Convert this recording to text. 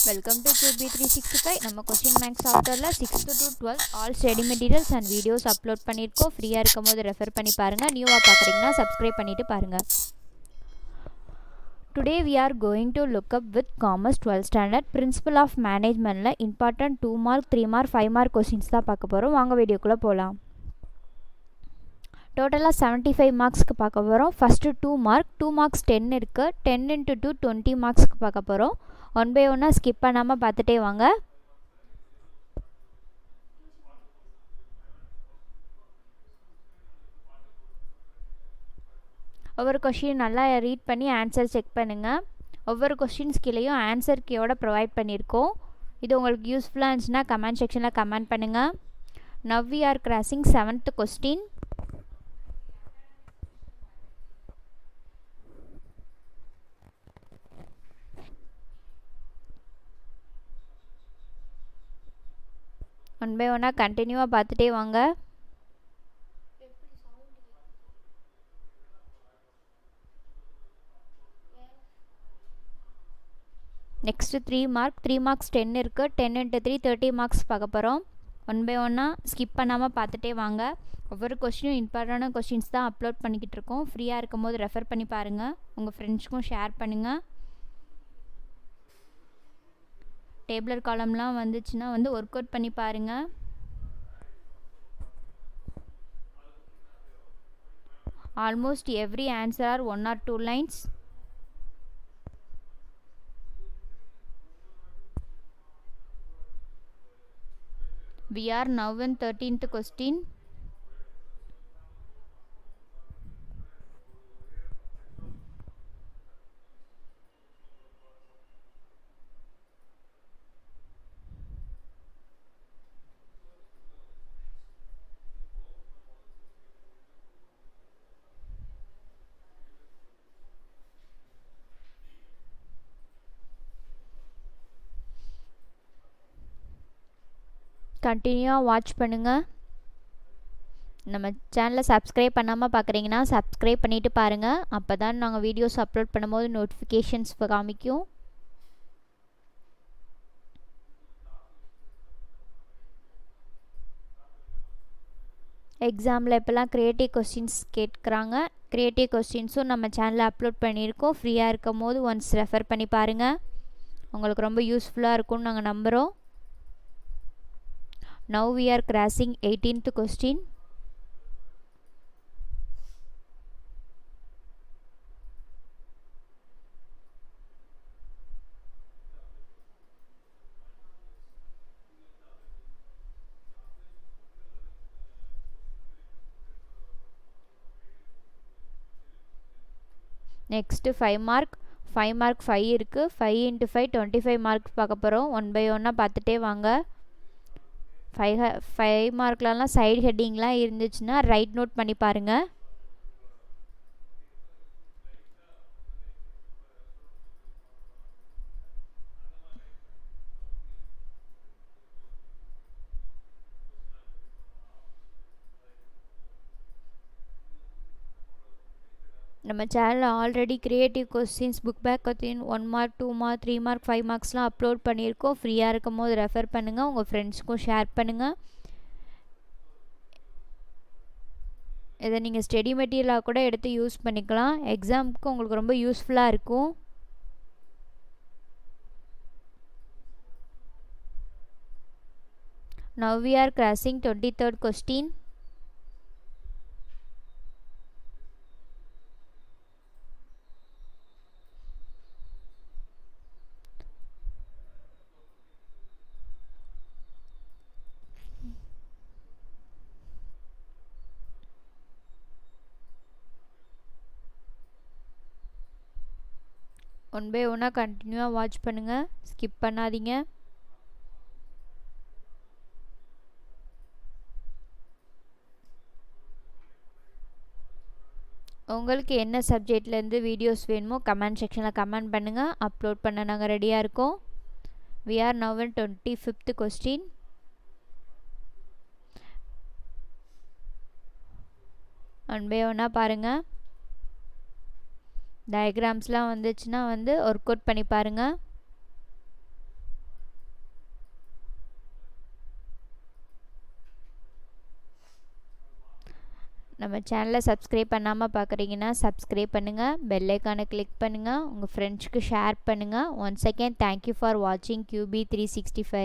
Welcome to QB365. நம்ம question maths சாஃப்ட்வேரில் 6th to 12th all study materials and videos upload பண்ணியிருக்கோம். ஃப்ரீயாக இருக்கும் போது ரெஃபர் பண்ணி பாருங்கள். நியூவாக பார்க்குறீங்கன்னா சப்ஸ்கிரைப் பண்ணிவிட்டு பாருங்கள். Today we are going to look up with Commerce 12th Standard Principle of Managementல important 2 mark 3 mark 5 mark questions தான் பார்க்க போகிறோம். வாங்க வீடியோக்குள்ளே போகலாம். டோட்டலாக 75 மார்க்ஸ்க்கு பார்க்க போகிறோம். ஃபஸ்ட்டு 2 மார்க்ஸ் 10 இருக்குது. 10 into 2 20 மார்க்ஸ்க்கு பார்க்க போகிறோம். ஒன் பை ஒன்னாக ஸ்கிப் பண்ணாமல் பார்த்துட்டே வாங்க. ஒவ்வொரு கொஷின் நல்லா ரீட் பண்ணி ஆன்சர் செக் பண்ணுங்கள். ஒவ்வொரு கொஷின்ஸ் கீழேயும் ஆன்சர் கீயோட ப்ரொவைட் பண்ணியிருக்கோம். இது உங்களுக்கு யூஸ்ஃபுல்லாக இருந்துச்சுன்னா கமெண்ட் செக்ஷனில் கமெண்ட் பண்ணுங்கள். Now we are crossing 7th question. One by ஒன்னாக கண்டினியூவாக பார்த்துட்டே வாங்க. நெக்ஸ்ட்டு 3 மார்க்ஸ் 10 இருக்குது. 10 into 3 30 மார்க்ஸ் பார்க்க போகிறோம். ஒன் பை ஒன்னாக ஸ்கிப் பண்ணாமல் பார்த்துட்டே வாங்க. ஒவ்வொரு கொஸ்டினும் இம்பார்ட்டண்டான கொஸ்டின்ஸ் தான் அப்லோட் பண்ணிக்கிட்டு இருக்கோம். ஃப்ரீயாக இருக்கும் போது ரெஃபர் பண்ணி பாருங்கள். உங்கள் ஃப்ரெண்ட்ஸ்க்கும் ஷேர் பண்ணுங்கள். டேபிளர் காலம்லாம் வந்துச்சுன்னா ஒர்க் அவுட் பண்ணி பாருங்கள். Almost every answer are 1 or 2 lines. We are now in 13th question. கண்டினியூவாக வாட்ச் பண்ணுங்கள். நம்ம சேனலை சப்ஸ்கிரைப் பண்ணாமல் பார்க்குறீங்கன்னா சப்ஸ்கிரைப் பண்ணிவிட்டு பாருங்கள். அப்போ தான் நாங்கள் வீடியோஸ் அப்லோட் பண்ணும்போது நோட்டிஃபிகேஷன்ஸ் காமிக்கும். எக்ஸாமில் இப்போல்லாம் க்ரியேட்டிவ் கொஸ்டின்ஸ் கேட்குறாங்க. க்ரியேட்டிவ் கொஸ்டின்ஸும் நம்ம சேனலில் அப்லோட் பண்ணியிருக்கோம். ஃப்ரீயாக இருக்கும் போது ஒன்ஸ் ரெஃபர் பண்ணி பாருங்கள். உங்களுக்கு ரொம்ப யூஸ்ஃபுல்லாக இருக்கும்னு நாங்கள் நம்புகிறோம். Now we are crossing 18th question. Next 5 mark 5 இருக்குது. 5 into 5 25 மார்க்ஸ் பார்க்க போகிறோம். ஒன் பை ஒன்னாக பார்த்துட்டே வாங்க. 5 மார்க்லலாம் சைடு ஹெட்டிங்லாம் இருந்துச்சுன்னா ரைட் நோட் பண்ணி பாருங்கள். நம்ம சேனலில் already creative questions book back question 1 mark 2 mark 3 mark 5 marksலாம் அப்லோட் பண்ணியிருக்கோம். ஃப்ரீயாக இருக்கும் போது ரெஃபர் பண்ணுங்கள். உங்கள் ஃப்ரெண்ட்ஸ்க்கும் ஷேர் பண்ணுங்கள். இதை நீங்கள் ஸ்டடி மெட்டீரியலாக கூட எடுத்து யூஸ் பண்ணிக்கலாம். எக்ஸாமுக்கு உங்களுக்கு ரொம்ப யூஸ்ஃபுல்லாக இருக்கும். Now we are crossing 23rd question. One by ஒன்னாக கண்டினியூவாக வாட்ச் பண்ணுங்கள். ஸ்கிப் பண்ணாதீங்க. உங்களுக்கு என்ன சப்ஜெக்ட்லேருந்து வீடியோஸ் வேணுமோ கமெண்ட் செக்ஷனில் கமெண்ட் பண்ணுங்கள். அப்லோட் பண்ண நாங்கள் ரெடியாக இருக்கோம். We are now in 25th question. One by ஒன்னாக பாருங்கள். டயக்ராம்ஸ்லாம் வந்துச்சுன்னா ஒர்க் அவுட் பண்ணி பாருங்கள். நம்ம சேனலை சப்ஸ்கிரைப் பண்ணாமல் பார்க்குறீங்கன்னா சப்ஸ்கிரைப் பண்ணுங்கள், பெல் ஐக்கானை கிளிக் பண்ணுங்கள், உங்கள் ஃப்ரெண்ட்ஸ்க்கு ஷேர் பண்ணுங்கள். ஒன்ஸ் அகேன் தேங்க்யூ ஃபார் வாட்சிங் QB365.